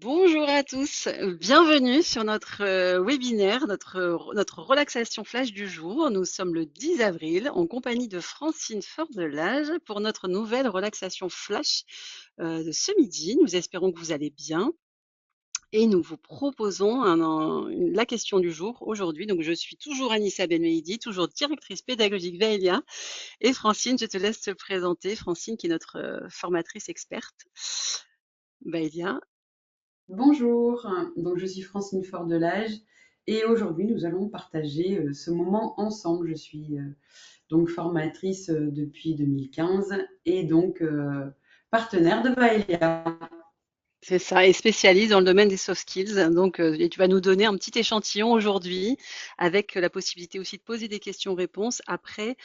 Bonjour à tous, bienvenue sur notre webinaire, notre relaxation flash du jour. Nous sommes le 10 avril en compagnie de Francine Fordelage pour notre nouvelle relaxation flash de ce midi. Nous espérons que vous allez bien et nous vous proposons la question du jour aujourd'hui. Donc je suis toujours Anissa Benmeidi, toujours directrice pédagogique Veolia. Et Francine, je te laisse te présenter. Francine qui est notre formatrice experte. Veolia. Bonjour, donc je suis Francine Fordelage et aujourd'hui nous allons partager ce moment ensemble. Je suis donc formatrice depuis 2015 et donc partenaire de Vaelia. C'est ça, et spécialiste dans le domaine des soft skills. Donc, et tu vas nous donner un petit échantillon aujourd'hui, avec la possibilité aussi de poser des questions-réponses après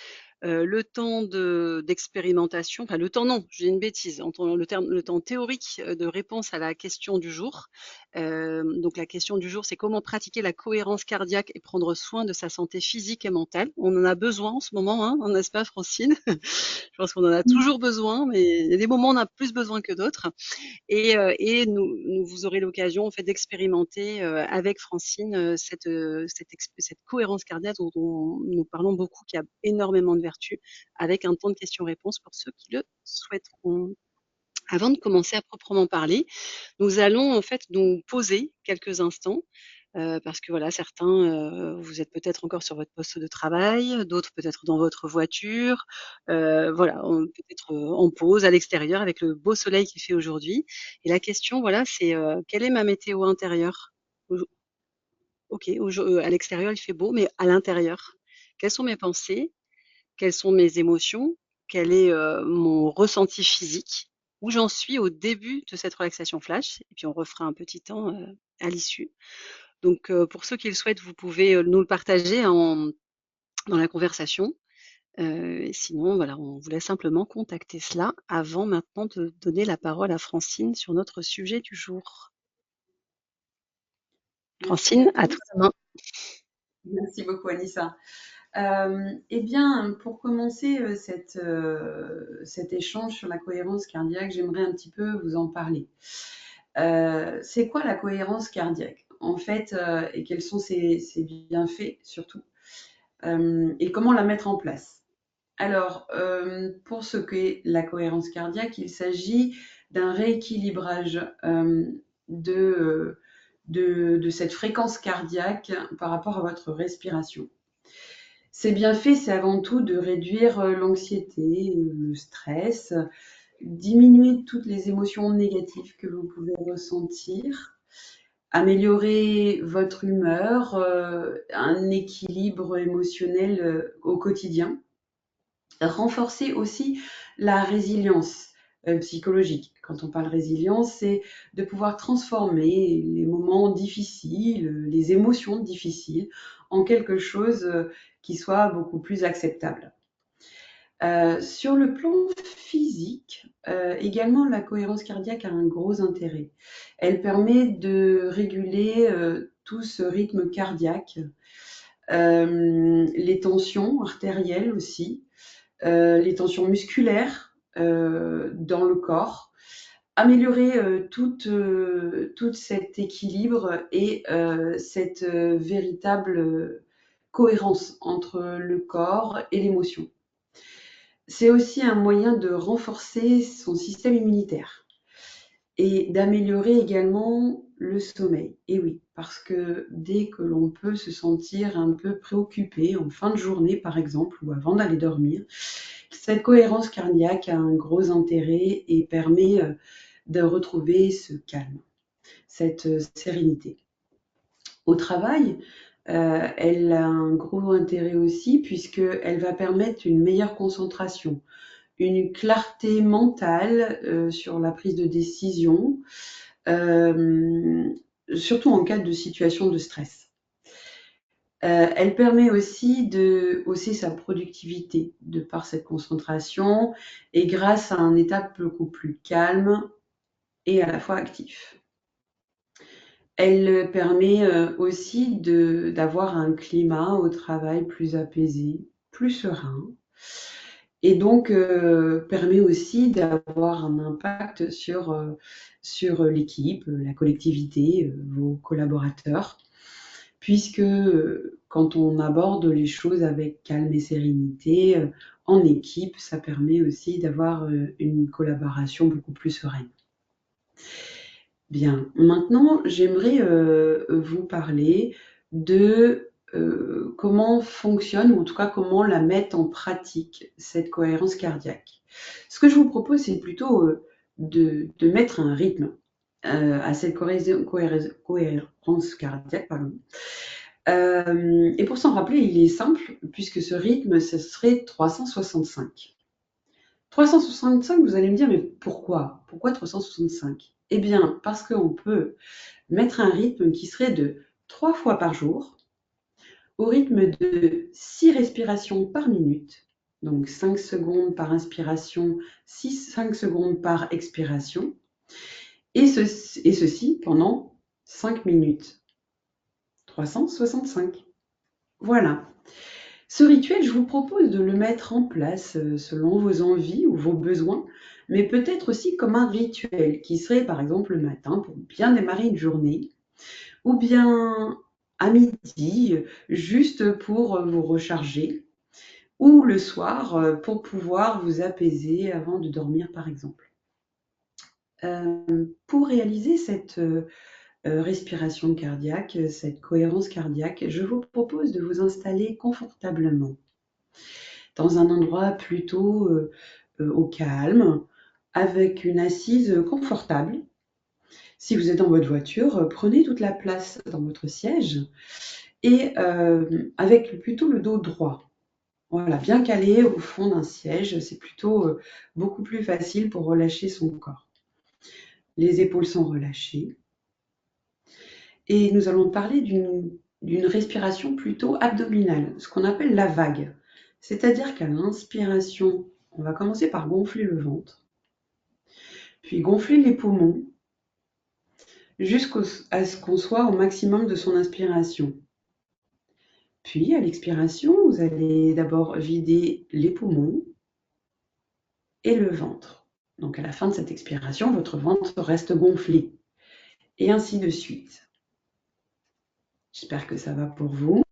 le temps d'expérimentation, enfin le temps non, j'ai une bêtise, le temps théorique de réponse à la question du jour. Donc la question du jour, c'est comment pratiquer la cohérence cardiaque et prendre soin de sa santé physique et mentale. On en a besoin en ce moment, hein, n'est-ce pas Francine? Je pense qu'on en a toujours besoin, mais il y a des moments où on a plus besoin que d'autres. Et vous aurez l'occasion en fait d'expérimenter avec Francine cette cohérence cardiaque dont nous parlons beaucoup, qui a énormément de vertus, avec un temps de questions-réponses pour ceux qui le souhaiteront. Avant de commencer à proprement parler, nous allons en fait nous poser quelques instants parce que voilà, certains, vous êtes peut-être encore sur votre poste de travail, d'autres peut-être dans votre voiture, voilà, peut-être en pause à l'extérieur avec le beau soleil qu'il fait aujourd'hui. Et la question, voilà, c'est quelle est ma météo intérieure? Ok, à l'extérieur il fait beau, mais à l'intérieur, quelles sont mes pensées? Quelles sont mes émotions? Quel est mon ressenti physique? Où j'en suis au début de cette relaxation flash? Et puis on refera un petit temps à l'issue. Donc, pour ceux qui le souhaitent, vous pouvez nous le partager dans la conversation. Et sinon, voilà, on voulait simplement contacter cela avant maintenant de donner la parole à Francine sur notre sujet du jour. Merci à Francine, à toi tous. la main. Merci beaucoup Anissa. Eh bien, pour commencer cet échange sur la cohérence cardiaque, j'aimerais un petit peu vous en parler. C'est quoi la cohérence cardiaque en fait, et quels sont ses bienfaits surtout, et comment la mettre en place? Alors, pour ce qui est la cohérence cardiaque, il s'agit d'un rééquilibrage de, de cette fréquence cardiaque par rapport à votre respiration. Ces bienfaits, c'est avant tout de réduire l'anxiété, le stress, diminuer toutes les émotions négatives que vous pouvez ressentir, améliorer votre humeur, un équilibre émotionnel au quotidien, renforcer aussi la résilience psychologique. Quand on parle résilience, c'est de pouvoir transformer les moments difficiles, les émotions difficiles, en quelque chose qui soit beaucoup plus acceptable. Sur le plan physique, également, la cohérence cardiaque a un gros intérêt. Elle permet de réguler tout ce rythme cardiaque, les tensions artérielles aussi, les tensions musculaires dans le corps, améliorer tout cet équilibre et cette véritable cohérence entre le corps et l'émotion. C'est aussi un moyen de renforcer son système immunitaire et d'améliorer également le sommeil. Et oui, parce que dès que l'on peut se sentir un peu préoccupé en fin de journée, par exemple, ou avant d'aller dormir, cette cohérence cardiaque a un gros intérêt et permet de retrouver ce calme, cette sérénité. Au travail, elle a un gros intérêt aussi puisqu'elle va permettre une meilleure concentration, une clarté mentale sur la prise de décision, euh, surtout en cas de situation de stress. Elle permet aussi de hausser sa productivité de par cette concentration et grâce à un état beaucoup plus calme et à la fois actif. Elle permet aussi d'avoir un climat au travail plus apaisé, plus serein. et donc permet aussi d'avoir un impact sur l'équipe, la collectivité, vos collaborateurs, puisque quand on aborde les choses avec calme et sérénité, en équipe, ça permet aussi d'avoir une collaboration beaucoup plus sereine. Bien, maintenant j'aimerais vous parler de comment fonctionne, ou en tout cas comment la mettre en pratique, cette cohérence cardiaque. Ce que je vous propose, c'est plutôt de mettre un rythme à cette cohérence cardiaque. Pardon. Et pour s'en rappeler, il est simple, puisque ce rythme, ce serait 365. 365, vous allez me dire, mais pourquoi? Pourquoi 365? Eh bien, parce qu'on peut mettre un rythme qui serait de 3 fois par jour, au rythme de 6 respirations par minute, donc 5 secondes par inspiration, 5 secondes par expiration, et ceci pendant 5 minutes. 365. Voilà. Ce rituel, je vous propose de le mettre en place selon vos envies ou vos besoins, mais peut-être aussi comme un rituel qui serait par exemple le matin pour bien démarrer une journée, ou bien à midi, juste pour vous recharger, ou le soir pour pouvoir vous apaiser avant de dormir par exemple. Pour réaliser cette respiration cardiaque, cette cohérence cardiaque, je vous propose de vous installer confortablement dans un endroit plutôt au calme, avec une assise confortable. Si vous êtes dans votre voiture, prenez toute la place dans votre siège et avec plutôt le dos droit. Voilà, bien calé au fond d'un siège, c'est plutôt beaucoup plus facile pour relâcher son corps. Les épaules sont relâchées. Et nous allons parler d'une respiration plutôt abdominale, ce qu'on appelle la vague. C'est-à-dire qu'à l'inspiration, on va commencer par gonfler le ventre, puis gonfler les poumons, jusqu'à ce qu'on soit au maximum de son inspiration. Puis, à l'expiration, vous allez d'abord vider les poumons et le ventre. Donc, à la fin de cette expiration, votre ventre reste gonflé. Et ainsi de suite. J'espère que ça va pour vous.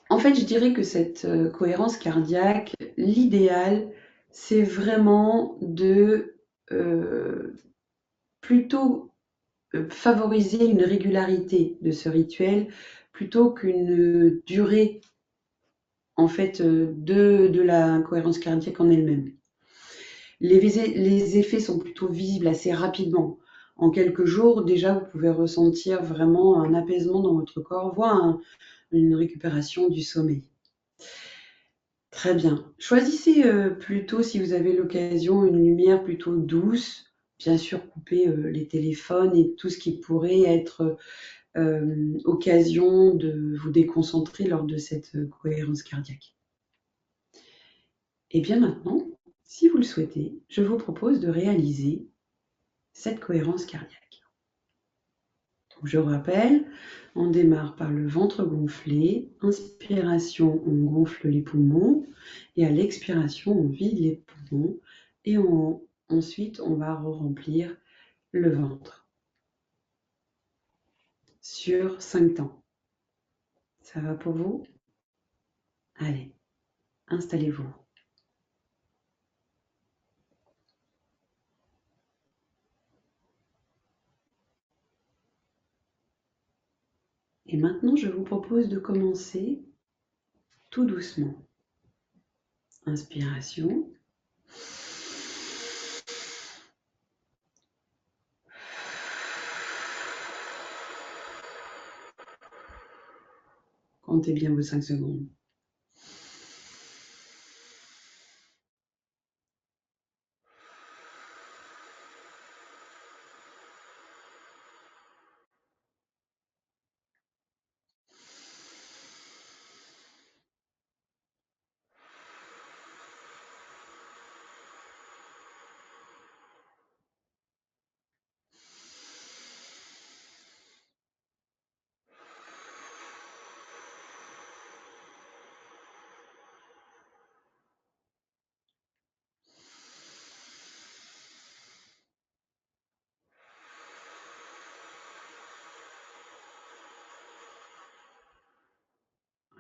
En fait, je dirais que cette cohérence cardiaque, l'idéal, c'est vraiment de plutôt favoriser une régularité de ce rituel plutôt qu'une durée en fait de la cohérence cardiaque en elle-même. Les effets sont plutôt visibles assez rapidement. En quelques jours, déjà, vous pouvez ressentir vraiment un apaisement dans votre corps, voire une récupération du sommeil. Très bien. Choisissez plutôt, si vous avez l'occasion, une lumière plutôt douce. Bien sûr, coupez les téléphones et tout ce qui pourrait être occasion de vous déconcentrer lors de cette cohérence cardiaque. Et bien maintenant, si vous le souhaitez, je vous propose de réaliser cette cohérence cardiaque. Donc, je rappelle, on démarre par le ventre gonflé. Inspiration, on gonfle les poumons. Et à l'expiration, on vide les poumons. Et ensuite, on va remplir le ventre sur 5 temps. Ça va pour vous? Allez, installez-vous. Et maintenant, je vous propose de commencer tout doucement. Inspiration. Comptez bien vos 5 secondes.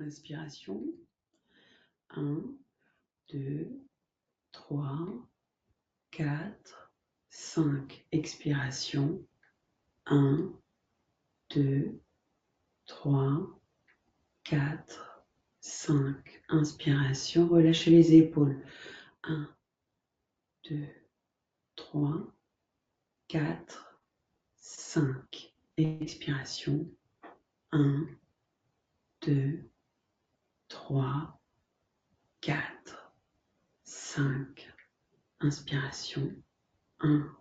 Inspiration. 1, 2, 3, 4, 5. Expiration. 1, 2, 3, 4, 5. Inspiration. Relâchez les épaules. 1, 2, 3, 4, 5. Expiration. 1, 2, 3, 4, 5. Inspiration. 1,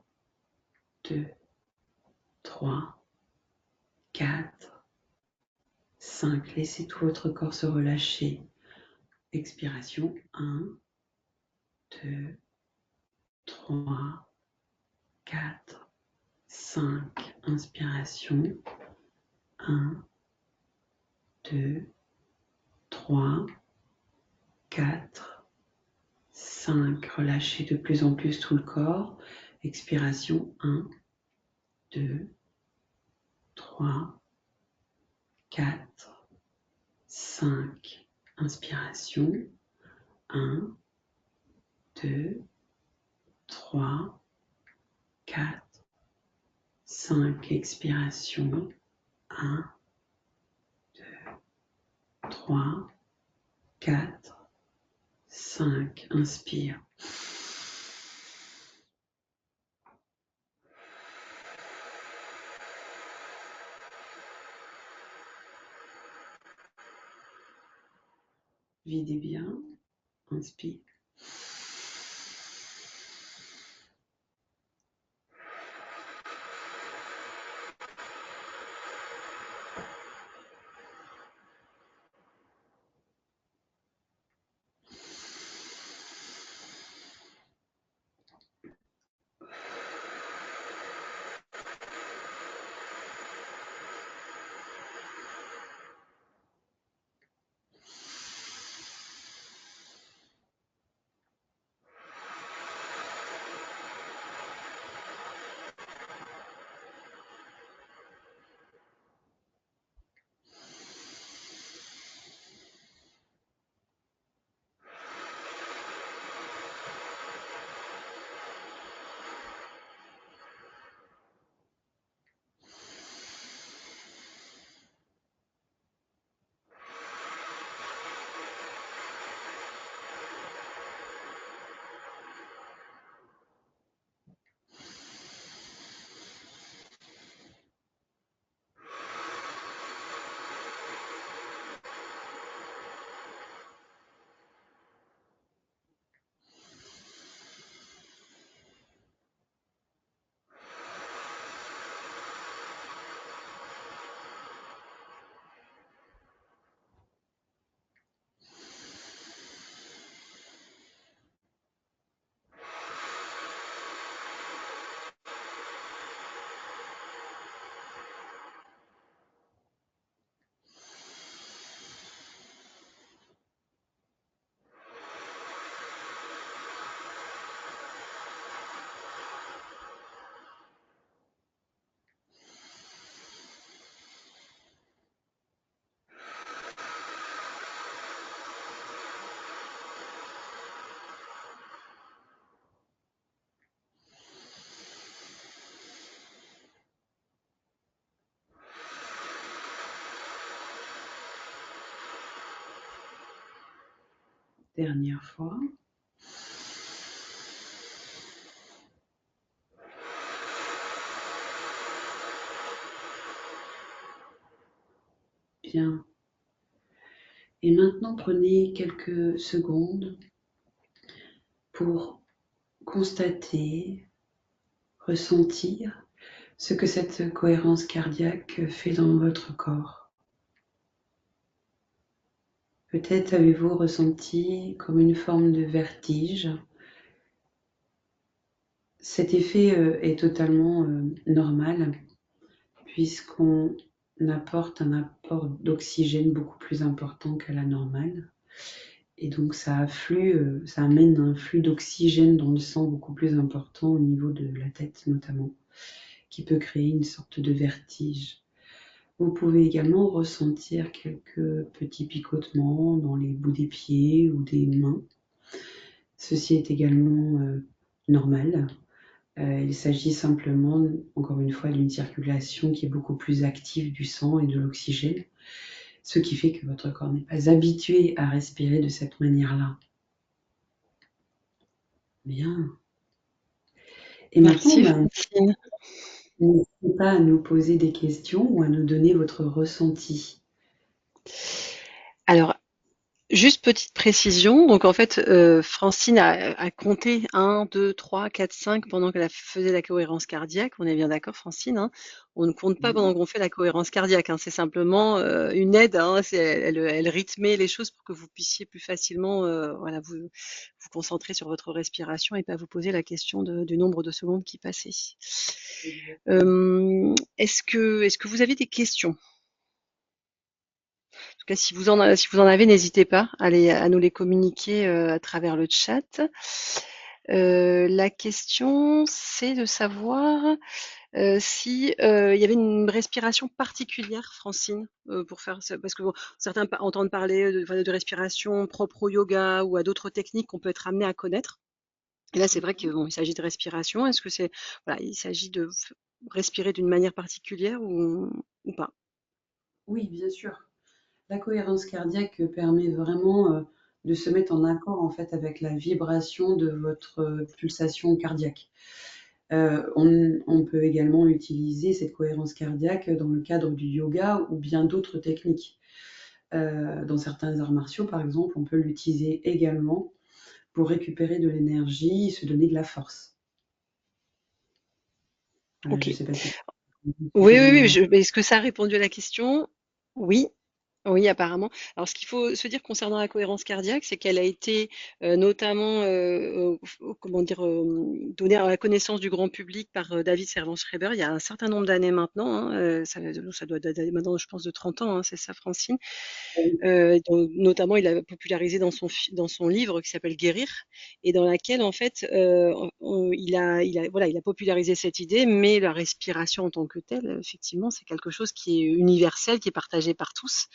2, 3, 4, 5. Laissez tout votre corps se relâcher. Expiration. 1, 2, 3, 4, 5. Inspiration. 1, 2, 3, 4, 5. Relâchez de plus en plus tout le corps. Expiration. 1, 2, 3, 4, 5. Inspiration. 1, 2, 3, 4, 5. Expiration. 1, 2, 3, 4, 5. Inspire. Videz bien. Inspire. Dernière fois. Bien. Et maintenant, prenez quelques secondes pour constater, ressentir ce que cette cohérence cardiaque fait dans votre corps. Peut-être avez-vous ressenti comme une forme de vertige. Cet effet est totalement normal puisqu'on apporte un apport d'oxygène beaucoup plus important qu'à la normale. Et donc ça amène un flux d'oxygène dans le sang beaucoup plus important au niveau de la tête notamment, qui peut créer une sorte de vertige. Vous pouvez également ressentir quelques petits picotements dans les bouts des pieds ou des mains. Ceci est également normal. Il s'agit simplement, encore une fois, d'une circulation qui est beaucoup plus active du sang et de l'oxygène, ce qui fait que votre corps n'est pas habitué à respirer de cette manière-là. Bien. Et maintenant, Merci Francine. n'hésitez pas à nous poser des questions ou à nous donner votre ressenti. Alors, juste petite précision, donc en fait, Francine a compté 1, 2, 3, 4, 5 pendant qu'elle faisait la cohérence cardiaque. On est bien d'accord, Francine, hein? On ne compte pas pendant qu'on fait la cohérence cardiaque, hein. C'est simplement une aide, hein. Elle rythmait les choses pour que vous puissiez plus facilement voilà, vous concentrer sur votre respiration et pas vous poser la question du nombre de secondes qui passaient. Est-ce que vous avez des questions? En tout cas, si vous en avez, n'hésitez pas à nous les communiquer à travers le chat. La question, c'est de savoir si il y avait une respiration particulière, Francine, pour faire ça, parce que bon, certains entendent parler de respiration propre au yoga ou à d'autres techniques qu'on peut être amené à connaître. Et là, c'est vrai que bon, il s'agit de respiration. Est-ce que voilà, il s'agit de respirer d'une manière particulière ou pas? Oui, bien sûr. La cohérence cardiaque permet vraiment de se mettre en accord en fait avec la vibration de votre pulsation cardiaque. On peut également utiliser cette cohérence cardiaque dans le cadre du yoga ou bien d'autres techniques. Dans certains arts martiaux, par exemple, on peut l'utiliser également pour récupérer de l'énergie et se donner de la force. Voilà, Ok. je ne sais pas si c'est Oui, oui, oui. suffisamment. Mais est-ce que ça a répondu à la question? Oui. Oui, apparemment. Alors, ce qu'il faut se dire concernant la cohérence cardiaque, c'est qu'elle a été notamment, comment dire, donnée à la connaissance du grand public par David Servan-Schreiber il y a un certain nombre d'années maintenant, hein, ça doit dater maintenant, je pense, de 30 ans, hein, c'est ça, Francine? Notamment, il a popularisé dans son livre qui s'appelle Guérir, et dans laquelle, en fait, il a popularisé cette idée, mais la respiration en tant que telle, effectivement, c'est quelque chose qui est universel, qui est partagé par tous,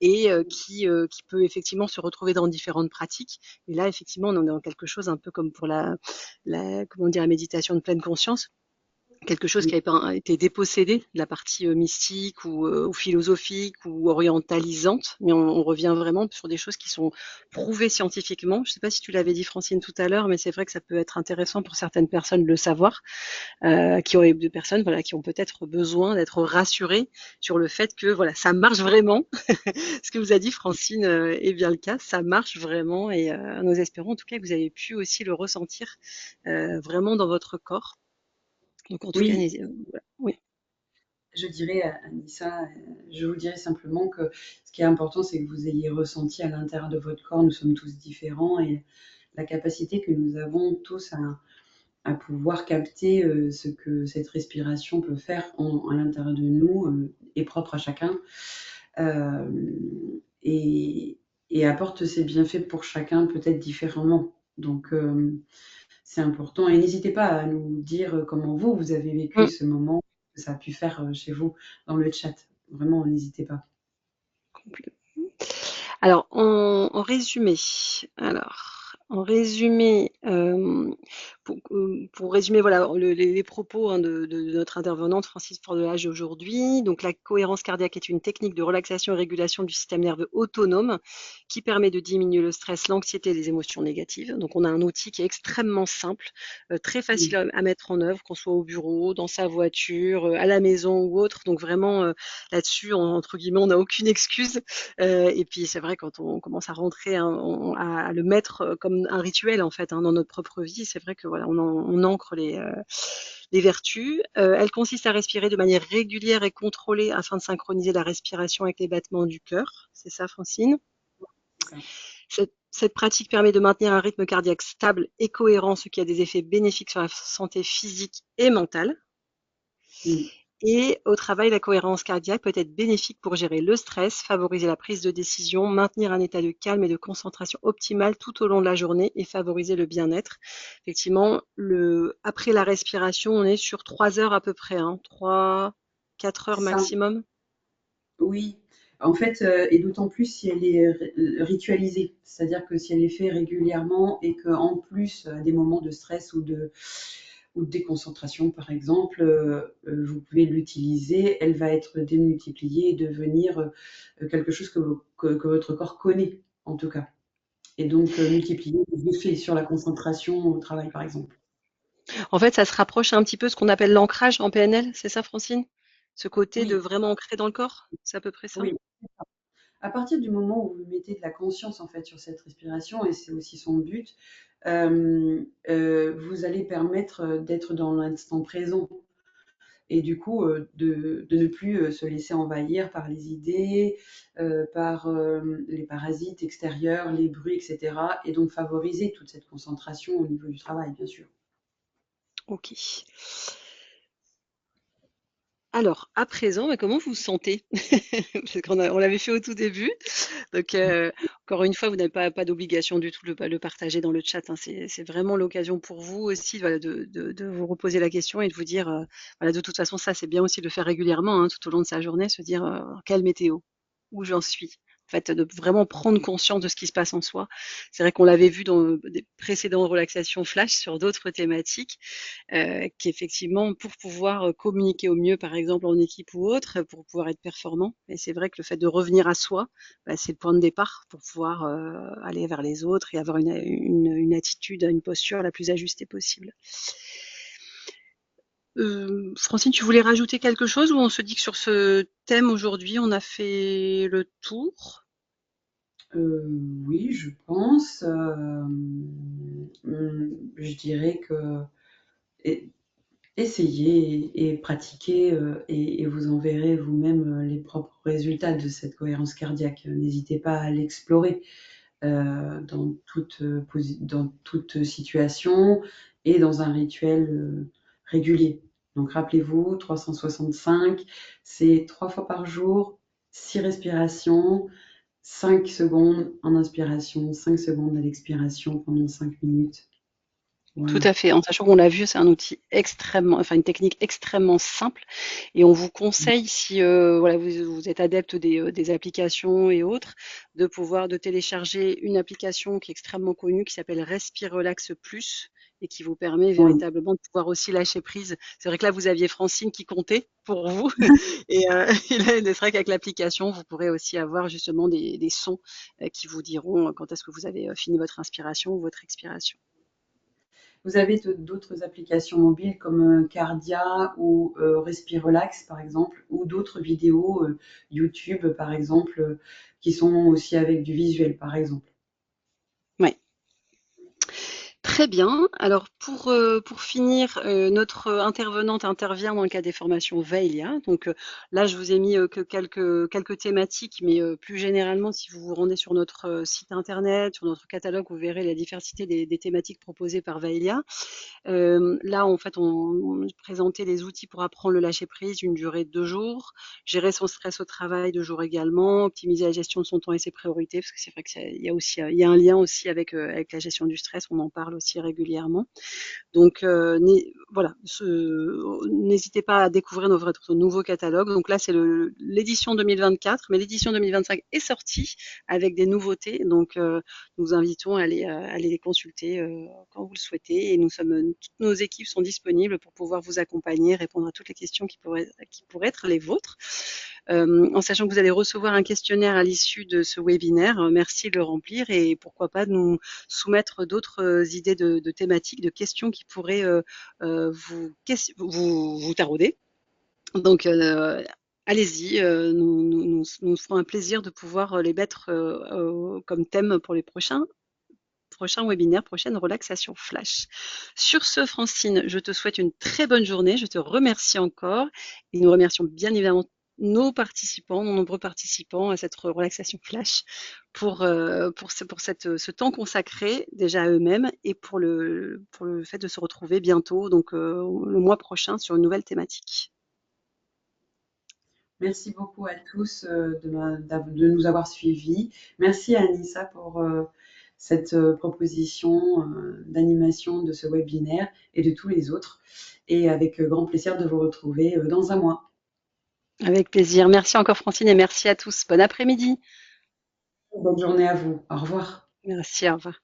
et qui peut effectivement se retrouver dans différentes pratiques. Et là, effectivement, on est dans quelque chose un peu comme pour comment dire, la méditation de pleine conscience, quelque chose qui Oui, avait pas été dépossédé de la partie mystique ou philosophique ou orientalisante, mais on revient vraiment sur des choses qui sont prouvées scientifiquement. Je ne sais pas si tu l'avais dit, Francine, tout à l'heure, mais c'est vrai que ça peut être intéressant pour certaines personnes de le savoir, qui ont des personnes voilà, qui ont peut-être besoin d'être rassurées sur le fait que voilà, ça marche vraiment. Ce que vous a dit Francine est bien le cas, ça marche vraiment, et nous espérons en tout cas que vous avez pu aussi le ressentir vraiment dans votre corps. Donc en tout cas, oui, voilà. Oui. je dirais à Anissa, je vous dirais simplement que ce qui est important, c'est que vous ayez ressenti à l'intérieur de votre corps, nous sommes tous différents et la capacité que nous avons tous à pouvoir capter ce que cette respiration peut faire à l'intérieur de nous est propre à chacun euh, et, et apporte ses bienfaits pour chacun peut-être différemment. Donc c'est important et n'hésitez pas à nous dire comment vous avez vécu Mm. ce moment, que ça a pu faire chez vous dans le chat. Vraiment, n'hésitez pas. Alors, en résumé, pour résumer, voilà, les propos hein, de notre intervenante Francis Fordelage aujourd'hui. Donc, la cohérence cardiaque est une technique de relaxation et régulation du système nerveux autonome qui permet de diminuer le stress, l'anxiété et les émotions négatives. Donc, on a un outil qui est extrêmement simple, très facile à mettre en œuvre, qu'on soit au bureau, dans sa voiture, à la maison ou autre. Donc, vraiment, là-dessus, entre guillemets, on n'a aucune excuse. Et puis c'est vrai quand on commence à rentrer, hein, à le mettre comme un rituel en fait hein, dans notre propre vie, c'est vrai que voilà, on ancre les vertus. Elle consiste à respirer de manière régulière et contrôlée afin de synchroniser la respiration avec les battements du cœur. C'est ça, Francine? C'est ça. Cette pratique permet de maintenir un rythme cardiaque stable et cohérent, ce qui a des effets bénéfiques sur la santé physique et mentale. Mm. Et au travail, la cohérence cardiaque peut être bénéfique pour gérer le stress, favoriser la prise de décision, maintenir un état de calme et de concentration optimale tout au long de la journée et favoriser le bien-être. Effectivement, après la respiration, on est sur 3 heures à peu près, hein, 3, 4 heures C'est ça. maximum. Oui, en fait, et d'autant plus si elle est ritualisée. C'est-à-dire que si elle est faite régulièrement et qu'en plus, à des moments de stress ou de déconcentration, par exemple, vous pouvez l'utiliser, elle va être démultipliée et devenir quelque chose que votre corps connaît, en tout cas. Et donc, multiplier les effets sur la concentration au travail, par exemple. En fait, ça se rapproche un petit peu de ce qu'on appelle l'ancrage en PNL, c'est ça, Francine? Ce côté de Oui, vraiment ancrer dans le corps? C'est à peu près ça? oui. À partir du moment où vous mettez de la conscience en fait sur cette respiration, et c'est aussi son but, vous allez permettre d'être dans l'instant présent et du coup de ne plus se laisser envahir par les idées, par les parasites extérieurs, les bruits, etc. Et donc favoriser toute cette concentration au niveau du travail, bien sûr. OK. Alors, à présent, bah, comment vous vous sentez? Parce on l'avait fait au tout début. Donc, encore une fois, vous n'avez pas d'obligation du tout de le partager dans le chat, hein. C'est vraiment l'occasion pour vous aussi, voilà, de vous reposer la question et de vous dire, voilà, de toute façon, ça, c'est bien aussi de le faire régulièrement, hein, tout au long de sa journée, se dire, quelle météo? Où j'en suis? En fait, de vraiment prendre conscience de ce qui se passe en soi. C'est vrai qu'on l'avait vu dans des précédentes relaxations flash sur d'autres thématiques, qu'effectivement, pour pouvoir communiquer au mieux, par exemple en équipe ou autre, pour pouvoir être performant. Et c'est vrai que le fait de revenir à soi, bah, c'est le point de départ pour pouvoir aller vers les autres et avoir une attitude, une posture la plus ajustée possible. Francine, tu voulais rajouter quelque chose ou on se dit que sur ce thème aujourd'hui, on a fait le tour? Oui, je pense. Je dirais que et- essayez et pratiquez et vous en verrez vous-même les propres résultats de cette cohérence cardiaque. N'hésitez pas à l'explorer dans toute situation et dans un rituel régulier. Donc rappelez-vous, 365, c'est 3 fois par jour, 6 respirations, 5 secondes en inspiration, 5 secondes à l'expiration pendant 5 minutes. Tout Voilà. à fait. En sachant qu'on l'a vu, c'est un outil extrêmement, enfin une technique extrêmement simple. Et on vous conseille, si voilà, vous êtes adepte des applications et autres, de télécharger une application qui est extrêmement connue, qui s'appelle Respire Relax Plus, et qui vous permet Oui. véritablement de pouvoir aussi lâcher prise. C'est vrai que là, vous aviez Francine qui comptait pour vous. Et, et là, c'est vrai qu'avec l'application, vous pourrez aussi avoir justement des sons qui vous diront quand est-ce que vous avez fini votre inspiration ou votre expiration. Vous avez d'autres applications mobiles comme Cardia ou Respirelax par exemple, ou d'autres vidéos YouTube par exemple, qui sont aussi avec du visuel par exemple. Ouais. Très bien. Alors pour finir, notre intervenante intervient dans le cas des formations Veolia. Donc, là, je vous ai mis, que quelques thématiques, mais, plus généralement, si vous vous rendez sur notre, site internet, sur notre catalogue, vous verrez la diversité des thématiques proposées par Veolia. Là, en fait, on présentait des outils pour apprendre le lâcher prise, une durée de 2 jours, gérer son stress au travail 2 jours également, optimiser la gestion de son temps et ses priorités, parce que c'est vrai qu'il y a aussi, il y a un lien aussi avec la gestion du stress, on en parle aussi régulièrement. Donc, voilà, n'hésitez pas à découvrir notre nouveau catalogue. Donc là, c'est l'édition 2024, mais l'édition 2025 est sortie avec des nouveautés. Donc, nous vous invitons à aller les consulter quand vous le souhaitez. Et toutes nos équipes sont disponibles pour pouvoir vous accompagner, répondre à toutes les questions qui pourraient être les vôtres. En sachant que vous allez recevoir un questionnaire à l'issue de ce webinaire. Merci de le remplir et pourquoi pas de nous soumettre d'autres idées de thématiques, de questions qui pourraient vous tarauder. Donc, allez-y, nous ferons un plaisir de pouvoir les mettre comme thème pour les prochains webinaires, prochaines relaxations flash. Sur ce, Francine, je te souhaite une très bonne journée. Je te remercie encore et nous remercions bien évidemment nos nombreux participants à cette relaxation flash pour ce temps consacré déjà à eux-mêmes et pour le fait de se retrouver bientôt, donc le mois prochain, sur une nouvelle thématique. Merci beaucoup à tous de nous avoir suivis. Merci à Anissa pour cette proposition d'animation de ce webinaire et de tous les autres. Et avec grand plaisir de vous retrouver dans un mois. Avec plaisir. Merci encore Francine et merci à tous. Bon après-midi. Bonne journée à vous. Au revoir. Merci, au revoir.